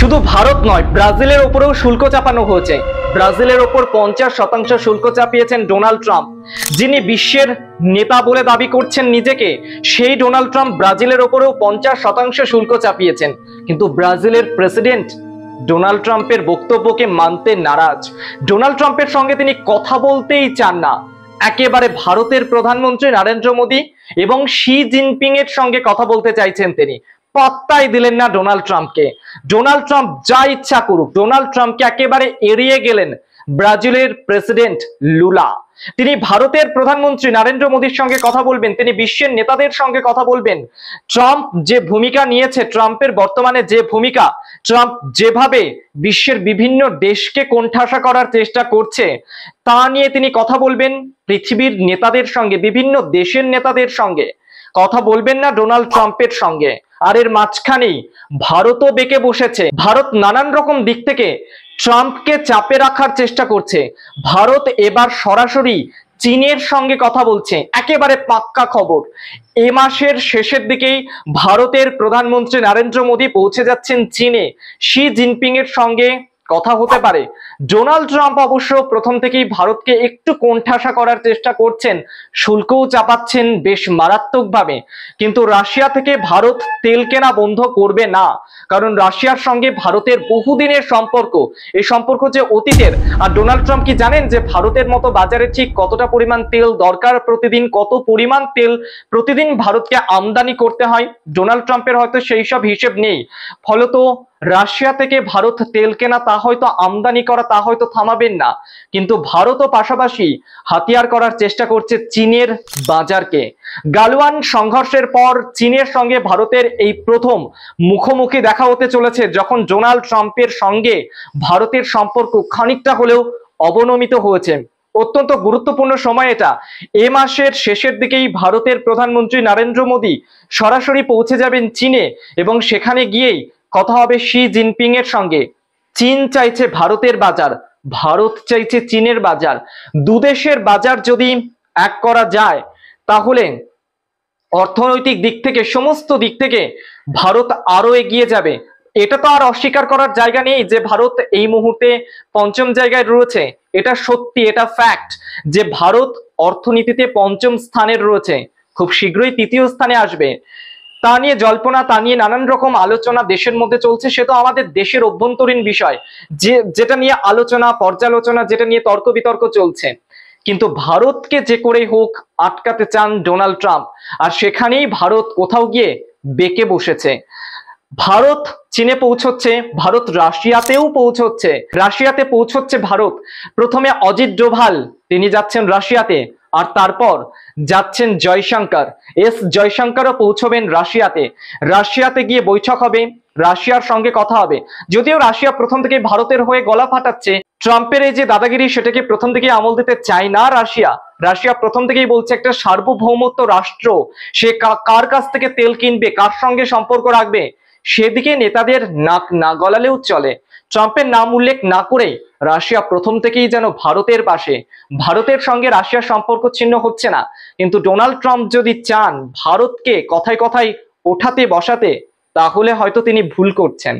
শুধু ভারত নয়, ব্রাজিলের উপরেও শুল্ক চাপানো হয়েছে। ব্রাজিলের ওপর 50% শুল্ক চাপিয়েছেন ডোনাল্ড ট্রাম্প, যিনি বিশ্বের নেতা বলে দাবি করছেন নিজেকে। সেই ডোনাল্ড ট্রাম্প ব্রাজিলের ওপরেও 50% শুল্ক চাপিয়েছেন, কিন্তু ব্রাজিলের প্রেসিডেন্ট ডোনাল্ড ট্রাম্পের বক্তব্যকে মানতে নারাজ। ডোনাল্ড ট্রাম্পের সঙ্গে তিনি কথা বলতেই চান না। একেবারে ভারতের প্রধানমন্ত্রী নরেন্দ্র মোদী এবং শি জিনপিং এর সঙ্গে কথা বলতে চাইছেন তিনি, পাত্তাই দিলেন না ডোনাল্ড ট্রাম্পকে। ডোনাল্ড ট্রাম্প যা ইচ্ছা করুক, ডোনাল্ড ট্রাম্পকে একেবারে এড়িয়ে গেলেন ব্রাজিলের প্রেসিডেন্ট লুলা। তিনি ভারতের প্রধানমন্ত্রী নরেন্দ্র মোদীর সঙ্গে কথা বলবেন, তিনি বিশ্বের নেতাদের সঙ্গে কথা বলবেন। ট্রাম্প যে ভূমিকা নিয়েছে, ট্রাম্পের বর্তমানে যে ভূমিকা, ট্রাম্প যেভাবে বিশ্বের বিভিন্ন দেশকে কোণঠাসা করার চেষ্টা করছে, তা নিয়ে তিনি কথা বলবেন পৃথিবীর নেতাদের সঙ্গে, বিভিন্ন দেশের নেতাদের সঙ্গে। কথা বলবেন না ডোনাল্ড ট্রাম্পের সঙ্গে। আর এর মাঝখানেই ভারতও বেঁকে বসেছে। ভারত নানান রকম দিক থেকে ট্রাম্পকে চাপে রাখার চেষ্টা করছে। ভারত এবার সরাসরি চীনের সঙ্গে কথা বলছে, একেবারে পাক্কা খবর। এ মাসের শেষের দিকেই ভারতের প্রধানমন্ত্রী নরেন্দ্র মোদী পৌঁছে যাচ্ছেন চীনে। শি জিনপিং এর সঙ্গে কথা হতে পারে। ডোনাল্ড ট্রাম্প অবশ্য প্রথম থেকেই ভারতকে একটু কোণঠাসা করার চেষ্টা করছেন, শুল্কও চাপাচ্ছেন বেশ মারাত্মকভাবে। কিন্তু রাশিয়া থেকে ভারত তেল কেনা বন্ধ করবে না, কারণ রাশিয়ার সঙ্গে ভারতের বহুদিনের সম্পর্ক। এই সম্পর্ক যে অতীতের। আর ডোনাল্ড ট্রাম্প কি জানেন যে ভারতের মতো বাজারে ঠিক কতটা পরিমাণ তেল দরকার, প্রতিদিন কত পরিমাণ তেল প্রতিদিন ভারতকে আমদানি করতে হয়? ডোনাল্ড ট্রাম্পের হয়তো সেই সব হিসেব নেই। ফলত রাশিয়া থেকে ভারত তেল কেনা, তা হয়তো আমদানি করা, তা হয়তো থামাবেন না, কিন্তু ভারতও পাশাপাশি হাতিয়ার করার চেষ্টা করছে চীনের বাজারকে। গালওয়ান সংঘর্ষের পর চীনের সঙ্গে ভারতের এই প্রথম মুখোমুখি দেখা হতে চলেছে, যখন ডোনাল্ড ট্রাম্পের সঙ্গে ভারতের সম্পর্ক খানিকটা হলেও অবনমিত হয়েছে। অত্যন্ত গুরুত্বপূর্ণ সময় এটা। এ মাসের শেষের দিকেই ভারতের প্রধানমন্ত্রী নরেন্দ্র মোদী সরাসরি পৌঁছে যাবেন চীনে, এবং সেখানে গিয়েই কথা হবে শি জিনপিং এর সঙ্গে। চীন চাইছে ভারতের বাজার, ভারত চাইছে চীনের বাজার। দুদেশের বাজার যদি এক করা যায়, তাহলে অর্থনৈতিক দিক থেকে, সমস্ত দিক থেকে ভারত আরো এগিয়ে যাবে। এটা তো আর অস্বীকার করার জায়গা নেই যে ভারত এই মুহূর্তে পঞ্চম জায়গায় রয়েছে। এটা সত্যি, এটা ফ্যাক্ট যে ভারত অর্থনীতিতে পঞ্চম স্থানে রয়েছে, খুব শীঘ্রই তৃতীয় স্থানে আসবে। তা নিয়ে জল্পনা, তা নিয়ে নানান রকম আলোচনা দেশের মধ্যে চলছে। সে তো আমাদের দেশের অভ্যন্তরীণ বিষয়, যেটা নিয়ে আলোচনা, পর্যালোচনা, যেটা নিয়ে তর্ক বিতর্ক চলছে। কিন্তু ভারতকে যে করে হোক আটকাতে চান ডোনাল্ড ট্রাম্প, আর সেখানেই ভারত কোথাও গিয়ে বেঁকে বসেছে। ভারত চীনে পৌঁছচ্ছে, ভারত রাশিয়াতেও পৌঁছচ্ছে। রাশিয়াতে পৌঁছচ্ছে ভারত। প্রথমে অজিত ডোভাল তিনি যাচ্ছেন রাশিয়াতে, আর তারপর যাচ্ছেন জয়শঙ্কর। জয়শঙ্করও পৌঁছবেন রাশিয়াতে। রাশিয়াতে গিয়ে বৈঠক হবে, রাশিয়ার সঙ্গে কথা হবে। যদিও রাশিয়া প্রথম থেকে ভারতের হয়ে গলা ফাটাচ্ছে, ট্রাম্পের এই যে দাদাগিরি, সেটাকে প্রথম থেকেই আমল দিতে চায় না রাশিয়া। রাশিয়া প্রথম থেকেই বলছে একটা সার্বভৌমত্ব রাষ্ট্র, সে কার কাছ থেকে তেল কিনবে, কার সঙ্গে সম্পর্ক রাখবে, সেদিকে নেতাদের নাক না গলালেও চলে। ট্রাম্পের নাম উল্লেখ না করে রাশিয়া প্রথম থেকেই যেন ভারতের পাশে। ভারতের সঙ্গে রাশিয়ার সম্পর্ক ছিন্ন হচ্ছে না, কিন্তু ডোনাল্ড ট্রাম্প যদি চান ভারতকে কথায় কথায় ওঠাতে বসাতে, তাহলে হয়তো তিনি ভুল করছেন।